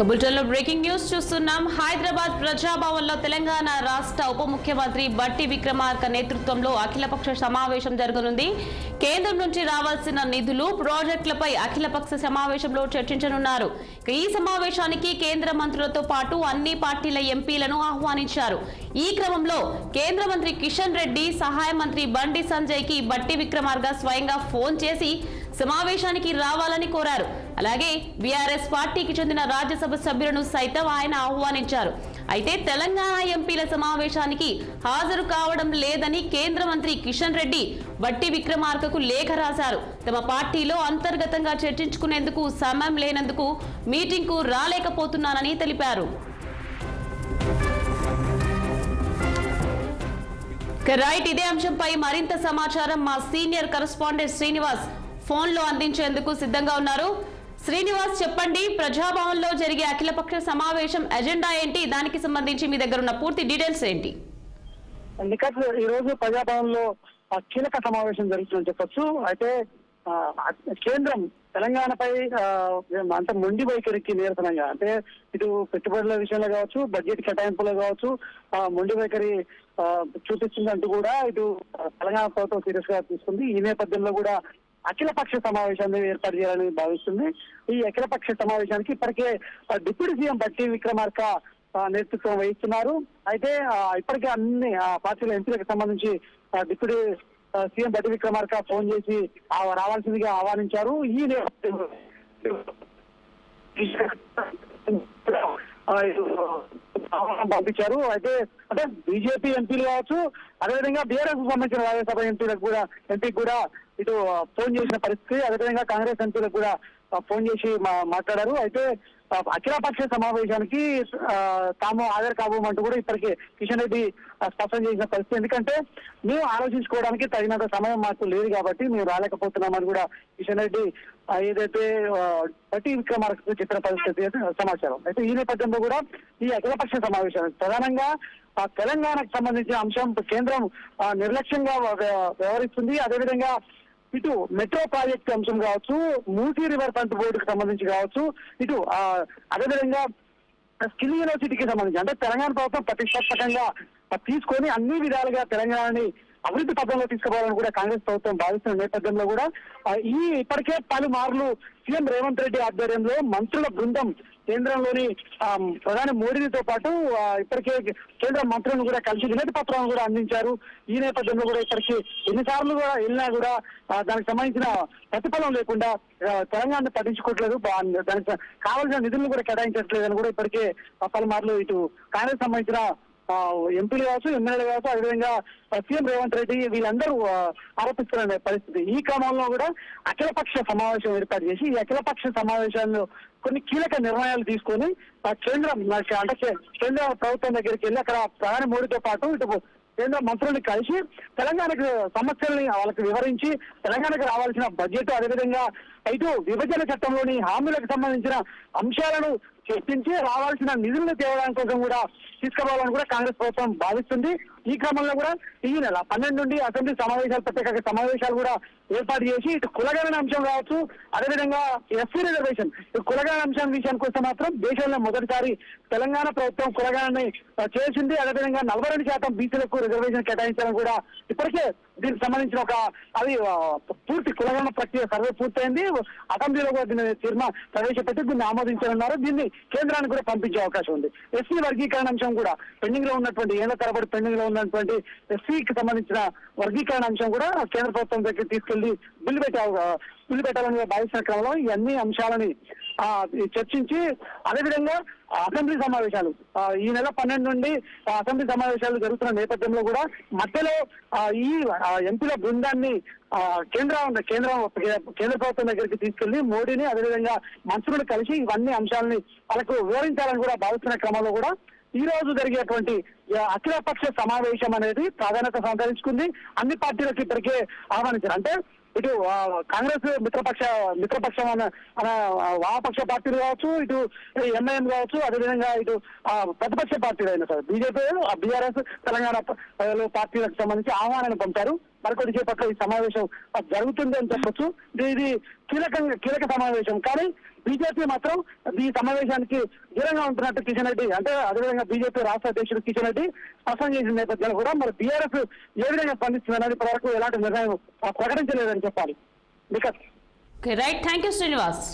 బులెటిన్లో breaking news చూస్తున్నాం. హైదరాబాద్ ప్రజాభవన్లో తెలంగాణ రాష్ట్ర ఉప ముఖ్యమంత్రి బట్టి విక్రమార్క నేతృత్వంలో అఖిలపక్ష సమావేశం జరగనుంది. కేంద్రం నుంచి రావాల్సిన నిధులు, ప్రాజెక్టులపై అఖిలపక్ష సమావేశంలో చర్చించనున్నారు. ఈ సమావేశానికి కేంద్ర మంత్రులతో పాటు అన్ని పార్టీల ఎంపీలను ఆహ్వానించారు. ఈ క్రమంలో కేంద్ర మంత్రి కిషన్ రెడ్డి, సహాయ మంత్రి బండి సంజయ్ కి బట్టి విక్రమార్క స్వయంగా ఫోన్ చేసి సమావేశానికి రావాలని కోరారు. అలాగే బీఆర్ఎస్ పార్టీకి చెందిన రాజ్యసభ సభ్యులను సైతం ఆయన ఆహ్వానించారు. అయితే తెలంగాణ ఎంపీల సమావేశానికి హాజరు కావడం లేదని కేంద్ర మంత్రి కిషన్ రెడ్డి బట్టి విక్రమార్కకు లేఖ రాశారు. తమ పార్టీలో అంతర్గతంగా చర్చించుకునేందుకు సమయం లేనందుకు మీటింగ్కు రాలేకపోతున్నానని తెలిపారు. రైట్, ఇదే అంశంపై మరింత సమాచారం మా సీనియర్ కరెస్పాండెంట్ శ్రీనివాస్ ఫోన్లో అందించేందుకు సిద్ధంగా ఉన్నారు. శ్రీనివాస్, చెప్పండి, ప్రజాభవన్ లో జరిగే అఖిలపక్ష సమావేశం ఎజెండా ఏంటి? దానికి సంబంధించి మీ దగ్గర ఉన్న పూర్తి డీటెయిల్స్ ఏంటి? ఈ రోజు ప్రజాభవన్ లో కీలక సమావేశం జరుగుతుందని చెప్పొచ్చు. అయితే కేంద్రం తెలంగాణపై అంత మొండి వైఖరికి నిరసనంగా, అంటే ఇటు పెట్టుబడుల విషయంలో కావచ్చు, బడ్జెట్ కేటాయింపులో కావచ్చు, మొండి వైఖరి చూపిస్తుందంటూ కూడా ఇటు తెలంగాణ ప్రభుత్వం సీరియస్ గా తీసుకుంది. ఈ నేపథ్యంలో కూడా అఖిలపక్ష సమావేశాన్ని ఏర్పాటు చేయాలని భావిస్తుంది. ఈ అఖిలపక్ష సమావేశానికి ఇప్పటికే డిప్యూటీ సీఎం బట్టి విక్రమార్క నేతృత్వం వహిస్తున్నారు. అయితే ఇప్పటికే అన్ని పార్టీల ఎంపీలకు సంబంధించి డిప్యూటీ సీఎం బట్టి విక్రమార్క ఫోన్ చేసి రావాల్సిందిగా ఆహ్వానించారు. ఈ పంపించారు. అయితే అంటే బీజేపీ ఎంపీలు కావచ్చు, అదేవిధంగా బీఆర్ఎస్ సంబంధించిన రాజ్యసభ ఎంపీకి కూడా ఇటు ఫోన్ చేసిన పరిస్థితి, అదేవిధంగా కాంగ్రెస్ ఎంపీలకు కూడా ఫోన్ చేసి మాట్లాడారు. అయితే అఖిలపక్ష సమావేశానికి తాము హాజరు కాబోమంటూ కూడా ఇప్పటికే కిషన్ రెడ్డి స్పష్టం చేసిన పరిస్థితి. ఎందుకంటే మేము ఆలోచించుకోవడానికి తగినంత సమయం మాకు లేదు కాబట్టి మేము రాలేకపోతున్నామని కూడా కిషన్ రెడ్డి ఏదైతే బట్టి విక్రమార్కకు చెప్పిన పరిస్థితి సమాచారం. అయితే ఈ నేపథ్యంలో కూడా ఈ అఖిలపక్ష సమావేశం ప్రధానంగా తెలంగాణకు సంబంధించిన అంశం కేంద్రం నిర్లక్ష్యంగా వ్యవహరిస్తుంది. అదేవిధంగా ఇటు మెట్రో ప్రాజెక్టు అంశం కావచ్చు, మూసీ రివర్ ఫ్రంట్ బోర్డుకు సంబంధించి కావచ్చు, ఇటు అదేవిధంగా స్కిల్ యూనివర్సిటీకి సంబంధించి, అంటే తెలంగాణ ప్రభుత్వం ప్రతిష్టాత్మకంగా తీసుకొని అన్ని విధాలుగా తెలంగాణని అభివృద్ధి పథంలో తీసుకుపోవాలని కూడా కాంగ్రెస్ ప్రభుత్వం భావిస్తున్న నేపథ్యంలో కూడా ఇప్పటికే పలుమార్లు సీఎం రేవంత్ రెడ్డి ఆధ్వర్యంలో మంత్రుల బృందం కేంద్రంలోని ప్రధాని మోడీతో పాటు ఇప్పటికే కేంద్ర మంత్రులను కూడా కలిసి వినతి పత్రాలను కూడా అందించారు. ఈ నేపథ్యంలో కూడా ఇప్పటికీ ఎన్నిసార్లు కూడా వెళ్ళినా కూడా దానికి సంబంధించిన ప్రతిఫలం లేకుండా తెలంగాణ పట్టించుకోవట్లేదు, దానికి కావాల్సిన నిధులను కూడా కేటాయించట్లేదని కూడా ఇప్పటికే పలుమార్లు ఇటు కాంగ్రెస్ సంబంధించిన ఎంపీలు కావచ్చు, ఎమ్మెల్యేలు కావచ్చు, అదేవిధంగా సీఎం రేవంత్ రెడ్డి వీళ్ళందరూ ఆరోపిస్తున్న పరిస్థితి. ఈ క్రమంలో కూడా అఖిలపక్ష సమావేశం ఏర్పాటు చేసి ఈ అఖిలపక్ష సమావేశాల్లో కొన్ని కీలక నిర్ణయాలు తీసుకొని కేంద్రం అంటే కేంద్ర ప్రభుత్వం దగ్గరికి వెళ్ళి అక్కడ ప్రధాని మోడీతో పాటు ఇటు కేంద్ర మంత్రుల్ని కలిసి తెలంగాణకు సమస్యల్ని వాళ్ళకి వివరించి తెలంగాణకు రావాల్సిన బడ్జెట్, అదేవిధంగా ఇటు విభజన చట్టంలోని హామీలకు సంబంధించిన అంశాలను చర్చించి రావాల్సిన నిధులను తేవడానికి కోసం కూడా తీసుకురావాలని కూడా కాంగ్రెస్ ప్రభుత్వం భావిస్తుంది. ఈ క్రమంలో కూడా ఈ నెల 12 నుండి అసెంబ్లీ సమావేశాలు, ప్రత్యేక సమావేశాలు కూడా ఏర్పాటు చేసి ఇటు కులగణన అంశం కావచ్చు, అదేవిధంగా ఎస్సీ రిజర్వేషన్, కులగణన అంశం విషయానికి వస్తే మాత్రం దేశంలో మొదటిసారి తెలంగాణ ప్రభుత్వం కులగణని చేసింది. అదేవిధంగా 42% బీసీలకు రిజర్వేషన్ కేటాయించాలని కూడా ఇప్పటికే దీనికి సంబంధించిన అది పూర్తి కులగణన ప్రక్రియ సర్వే పూర్తయింది. అసెంబ్లీలో కూడా దీన్ని ప్రవేశపెట్టి దీన్ని ఆమోదించనున్నారు. దీన్ని కేంద్రానికి కూడా పంపించే అవకాశం ఉంది. ఎస్సీ వర్గీకరణ అంశం కూడా పెండింగ్ లో ఉన్నటువంటి, ఏళ్ల తరబడి పెండింగ్ లో ఉన్నటువంటి ఎస్సీకి సంబంధించిన వర్గీకరణ అంశం కూడా కేంద్ర ప్రభుత్వం దగ్గర తీసుకెళ్లి బిల్లు పెట్టాలని భావిస్తున్న క్రమంలో ఈ అన్ని అంశాలని చర్చించి, అదేవిధంగా అసెంబ్లీ సమావేశాలు ఈ నెల 12 నుండి అసెంబ్లీ సమావేశాలు జరుగుతున్న నేపథ్యంలో కూడా మధ్యలో ఈ ఎంపీల బృందాన్ని కేంద్ర ప్రభుత్వం దగ్గరికి తీసుకెళ్లి మోడీని, అదేవిధంగా మంత్రులు కలిసి ఇవన్నీ అంశాలని వాళ్ళకు వివరించాలని కూడా భావిస్తున్న క్రమంలో కూడా ఈ రోజు జరిగేటువంటి అఖిలపక్ష సమావేశం అనేది ప్రాధాన్యత సంతరించుకుంది. అన్ని పార్టీలకు ఇప్పటికే ఆహ్వానించారు. అంటే ఇటు కాంగ్రెస్ మిత్రపక్షం వామపక్ష పార్టీలు కావచ్చు, ఇటు ఎంఐఎం కావచ్చు, అదేవిధంగా ఇటు ప్రతిపక్ష పార్టీలు అయినా సరే బీజేపీ, బీఆర్ఎస్, తెలంగాణ పార్టీలకు సంబంధించి ఆహ్వానాన్ని పంపారు. మరికొద్ది సేపట్లో ఈ సమావేశం జరుగుతుంది అని చెప్పొచ్చు. ఇది కీలక సమావేశం. కానీ బీజేపీ మాత్రం ఈ సమావేశానికి దూరంగా ఉంటున్నట్టు కిషన్ రెడ్డి, అంటే అదేవిధంగా బీజేపీ రాష్ట్ర అధ్యక్షుడు కిషన్ రెడ్డి స్పష్టం చేసిన నేపథ్యంలో కూడా మరి బీఆర్ఎస్ ఏ విధంగా స్పందిస్తుందనేది ఇప్పటివరకు ఎలాంటి నిర్ణయం ప్రకటించలేదని చెప్పాలి. Right, thank you Srinivas.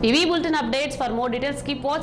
ఇవి bulletin updates. For more details keep watching.